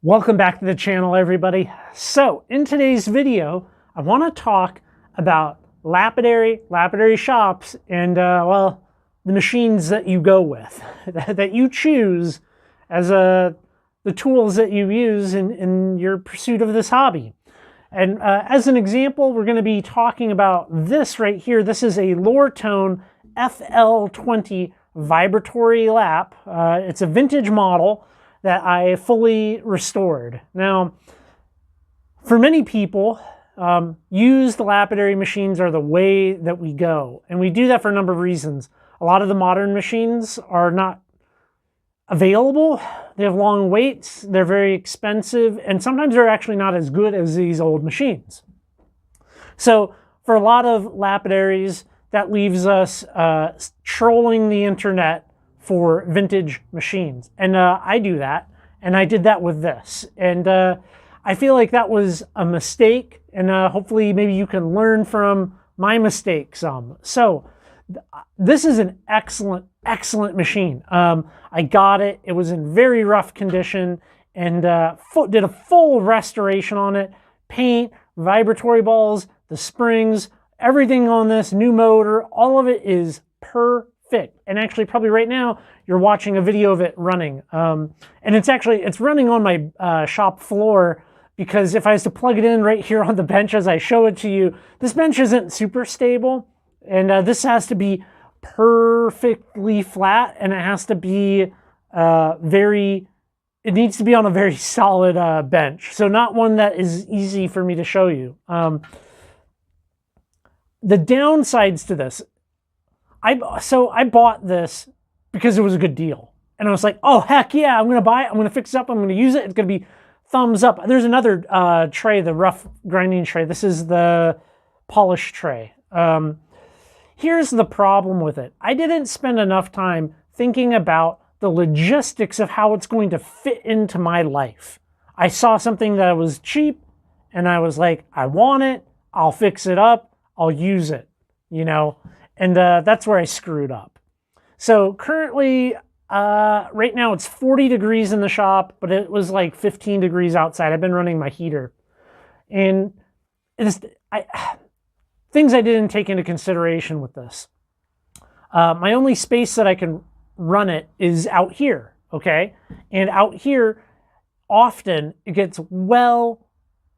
Welcome back to the channel, everybody. So in today's video, I want to talk about lapidary shops, and well, the machines that you go with, that you choose as the tools that you use in your pursuit of this hobby. And as an example, we're going to be talking about this right here. This is a Lortone FL20 Vibratory Lap. It's a vintage model that I fully restored. Now, for many people, used lapidary machines are the way that we go. And we do that for a number of reasons. A lot of the modern machines are not available. They have long waits, they're very expensive, and sometimes they're actually not as good as these old machines. So for a lot of lapidaries, that leaves us trolling the internet for vintage machines. And I do that, and I did that with this. And I feel like that was a mistake, and hopefully maybe you can learn from my mistakes some. So this is an excellent machine. I got it. It was in very rough condition, and did a full restoration on it. Paint, vibratory balls, the springs, everything on this, new motor, all of it is perfect. And actually, probably right now, you're watching a video of it running. And it's running on my shop floor, because if I was to plug it in right here on the bench as I show it to you, this bench isn't super stable. And this has to be perfectly flat, and it has to be it needs to be on a very solid bench. So not one that is easy for me to show you. The downsides to this, I bought this because it was a good deal. And I was like, oh, heck yeah, I'm going to buy it. I'm going to fix it up. I'm going to use it. It's going to be thumbs up. There's another tray, the rough grinding tray. This is the polish tray. Here's the problem with it. I didn't spend enough time thinking about the logistics of how it's going to fit into my life. I saw something that was cheap, and I was like, I want it. I'll fix it up. I'll use it, you know? And that's where I screwed up. So currently, right now it's 40 degrees in the shop, but it was like 15 degrees outside. I've been running my heater. And things I didn't take into consideration with this. My only space that I can run it is out here, okay? And out here, often it gets well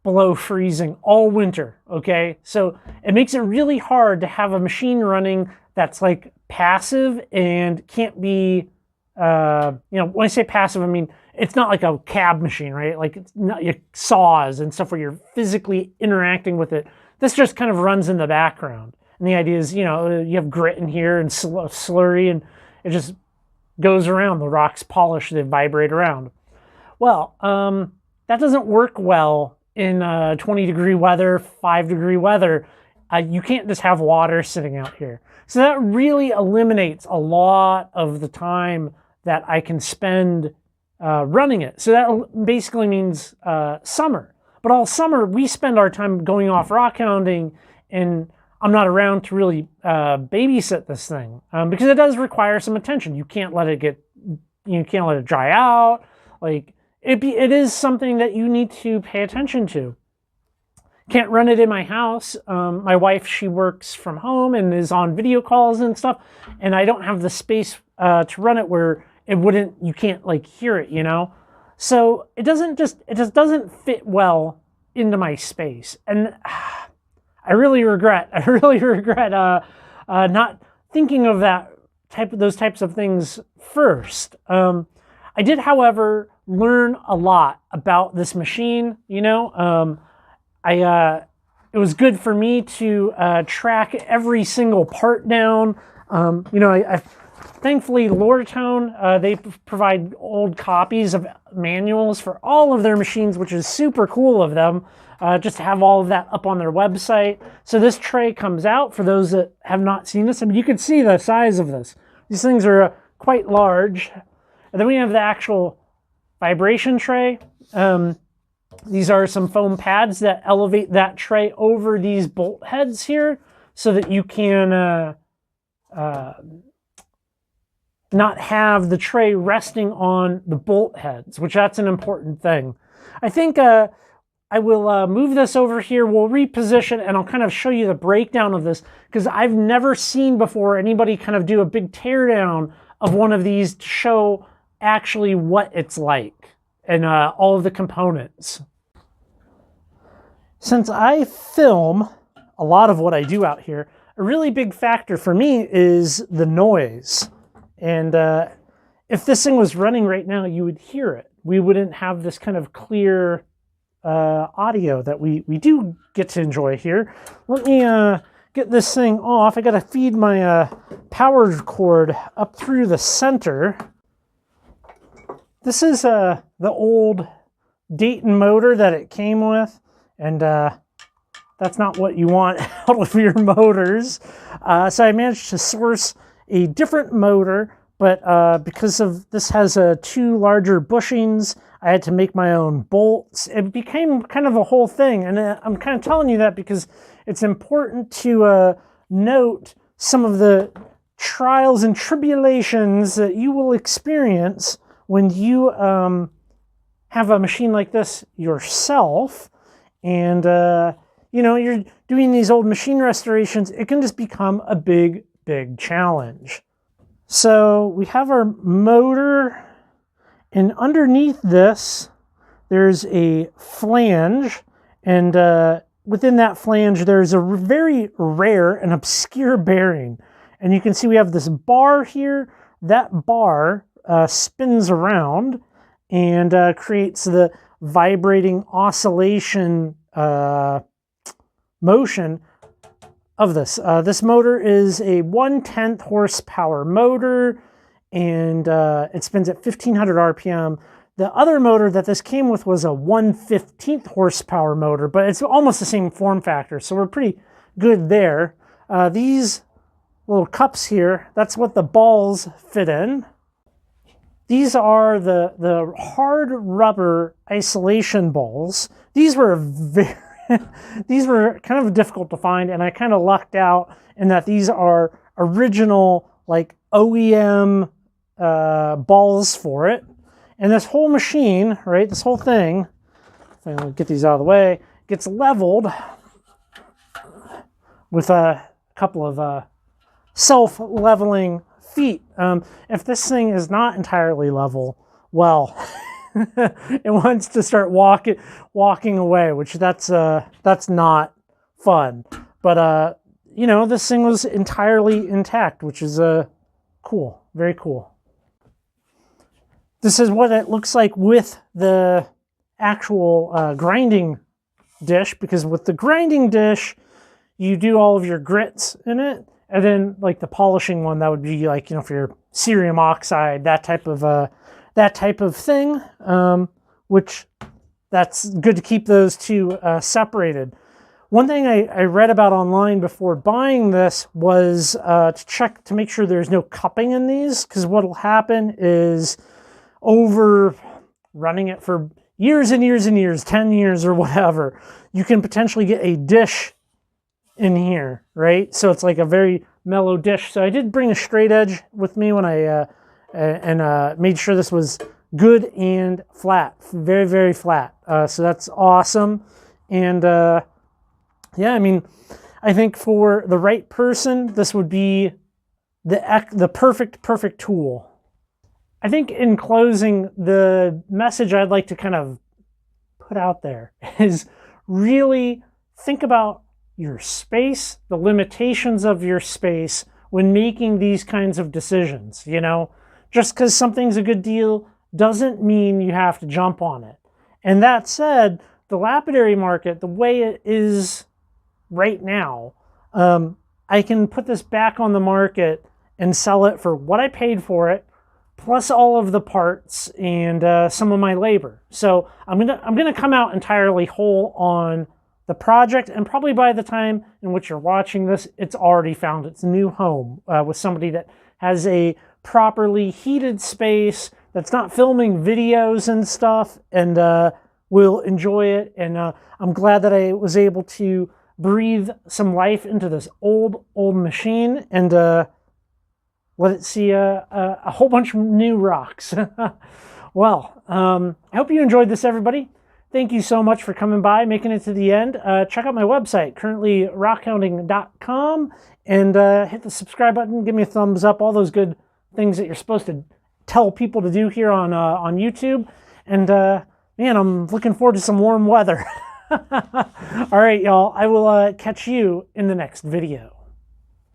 below freezing all winter, okay? So it makes it really hard to have a machine running that's like passive and can't be, you know, when I say passive, I mean, it's not like a cab machine, right? Like it's not your saws and stuff where you're physically interacting with it. This just kind of runs in the background. And the idea is, you know, you have grit in here and slurry, and it just goes around. The rocks polish, they vibrate around. Well, that doesn't work well in 20-degree weather, 5-degree weather. You can't just have water sitting out here. So that really eliminates a lot of the time that I can spend running it. So that basically means summer. But all summer, we spend our time going off rockhounding, and I'm not around to really babysit this thing, because it does require some attention. You can't let it dry out. Like, it is something that you need to pay attention to. Can't run it in my house. My wife, she works from home and is on video calls and stuff, and I don't have the space to run it where you can't like hear it, you know? So it just doesn't fit well into my space. And I really regret not thinking of those types of things first. I did, however, learn a lot about this machine, you know. It was good for me to track every single part down. You know, thankfully, Lortone, they provide old copies of manuals for all of their machines, which is super cool of them, just to have all of that up on their website. So this tray comes out for those that have not seen this. I mean, you can see the size of this. These things are quite large. And then we have the actual vibration tray. These are some foam pads that elevate that tray over these bolt heads here so that you can not have the tray resting on the bolt heads, which that's an important thing. I think I will move this over here, we'll reposition, and I'll kind of show you the breakdown of this, because I've never seen before anybody kind of do a big teardown of one of these to show actually what it's like and all of the components. Since I film a lot of what I do out here, a really big factor for me is the noise. And if this thing was running right now, you would hear it. We wouldn't have this kind of clear audio that we do get to enjoy here. Let me get this thing off. I got to feed my power cord up through the center. This is the old Dayton motor that it came with, and that's not what you want out of your motors. So I managed to source a different motor, but because of this has 2 larger bushings, I had to make my own bolts. It became kind of a whole thing, and I'm kind of telling you that because it's important to note some of the trials and tribulations that you will experience when you have a machine like this yourself, and you know, you're doing these old machine restorations. It can just become a big challenge. So we have our motor, and underneath this there's a flange, and within that flange there's a very rare and obscure bearing, and you can see we have this bar here. That bar spins around and creates the vibrating oscillation motion of this. This motor is a 1/10 horsepower motor, and it spins at 1500 RPM. The other motor that this came with was a 1/15 horsepower motor, but it's almost the same form factor, so we're pretty good there. These little cups here, that's what the balls fit in. These are the hard rubber isolation balls. These were these were kind of difficult to find, and I kind of lucked out in that these are original, like, OEM balls for it. And this whole machine, right, this whole thing, if I can get these out of the way, gets leveled with a couple of self-leveling feet. If this thing is not entirely level, well, it wants to start walking away, which that's not fun. But you know, this thing was entirely intact, which is cool, very cool. This is what it looks like with the actual grinding dish, because with the grinding dish, you do all of your grits in it, and then like the polishing one, that would be like, you know, for your cerium oxide, that type of thing, which that's good to keep those two separated. One thing I read about online before buying this was to check to make sure there's no cupping in these, because what will happen is, over running it for years and years and years, 10 years or whatever, you can potentially get a dish in here, right? So it's like a very mellow dish. So I did bring a straight edge with me when I made sure this was good and flat, very, very flat. So that's awesome. And yeah, I mean, I think for the right person, this would be the perfect tool. I think in closing, the message I'd like to kind of put out there is really think about your space, the limitations of your space when making these kinds of decisions. You know, just because something's a good deal doesn't mean you have to jump on it. And that said, the lapidary market, the way it is right now, I can put this back on the market and sell it for what I paid for it, plus all of the parts and some of my labor. So I'm gonna come out entirely whole on the project, and probably by the time in which you're watching this, it's already found its new home with somebody that has a properly heated space, that's not filming videos and stuff, and will enjoy it. And I'm glad that I was able to breathe some life into this old machine and let it see a whole bunch of new rocks. Well, I hope you enjoyed this, everybody. thank you so much for coming by, making it to the end. Check out my website, currently rockhounding.com, and hit the subscribe button, give me a thumbs up, all those good things that you're supposed to tell people to do here on YouTube. And man, I'm looking forward to some warm weather. All right, y'all, I will catch you in the next video.